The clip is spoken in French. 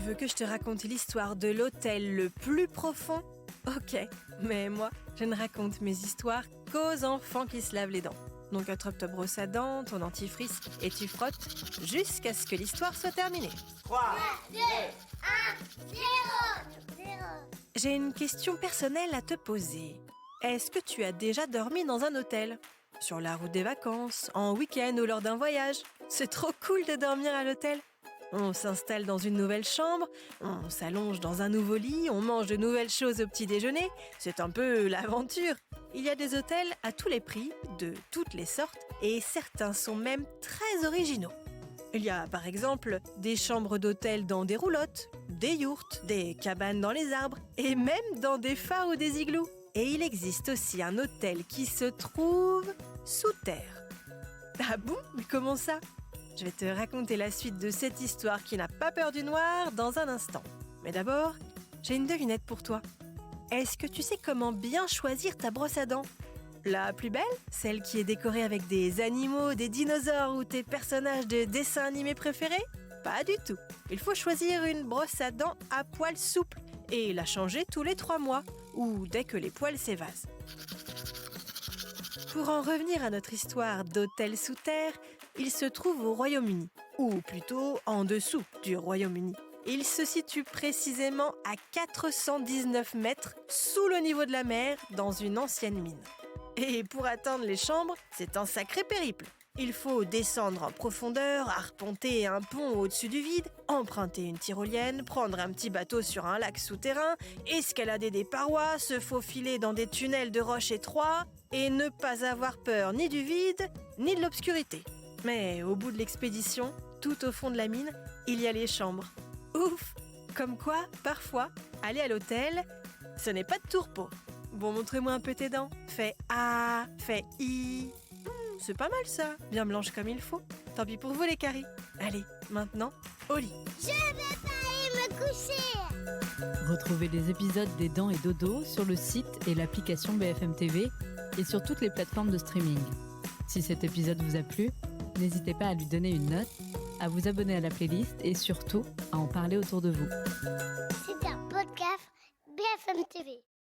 veux que je te raconte l'histoire de l'hôtel le plus profond? Ok, mais moi, je ne raconte mes histoires qu'aux enfants qui se lavent les dents. Donc attrape ta brosse à dents, ton dentifrice et tu frottes jusqu'à ce que l'histoire soit terminée. 3, 2, 1, 0. J'ai une question personnelle à te poser. Est-ce que tu as déjà dormi dans un hôtel? Sur la route des vacances, en week-end ou lors d'un voyage? C'est trop cool de dormir à l'hôtel. On s'installe dans une nouvelle chambre, on s'allonge dans un nouveau lit, on mange de nouvelles choses au petit déjeuner. C'est un peu l'aventure. Il y a des hôtels à tous les prix, de toutes les sortes, et certains sont même très originaux. Il y a par exemple des chambres d'hôtel dans des roulottes, des yourtes, des cabanes dans les arbres, et même dans des phares ou des igloos. Et il existe aussi un hôtel qui se trouve sous terre. Ah bon? Mais comment ça? Je vais te raconter la suite de cette histoire qui n'a pas peur du noir dans un instant. Mais d'abord, j'ai une devinette pour toi. Est-ce que tu sais comment bien choisir ta brosse à dents? La plus belle? Celle qui est décorée avec des animaux, des dinosaures ou tes personnages de dessins animés préférés? Pas du tout. Il faut choisir une brosse à dents à poils souples et la changer tous les 3 mois ou dès que les poils s'évasent. Pour en revenir à notre histoire d'hôtel sous terre, il se trouve au Royaume-Uni, ou plutôt en dessous du Royaume-Uni. Il se situe précisément à 419 mètres sous le niveau de la mer dans une ancienne mine. Et pour atteindre les chambres, c'est un sacré périple. Il faut descendre en profondeur, arpenter un pont au-dessus du vide, emprunter une tyrolienne, prendre un petit bateau sur un lac souterrain, escalader des parois, se faufiler dans des tunnels de roches étroits et ne pas avoir peur ni du vide ni de l'obscurité. Mais au bout de l'expédition, tout au fond de la mine, il y a les chambres. Ouf! Comme quoi, parfois, aller à l'hôtel, ce n'est pas de tourpeau. Bon, montrez-moi un peu tes dents. Fais A, fais I. C'est pas mal ça, bien blanche comme il faut. Tant pis pour vous les caries. Allez, maintenant, au lit. Je vais pas aller me coucher. Retrouvez les épisodes des Dents et Dodo sur le site et l'application BFM TV et sur toutes les plateformes de streaming. Si cet épisode vous a plu, n'hésitez pas à lui donner une note, à vous abonner à la playlist et surtout à en parler autour de vous. C'est un podcast BFM TV.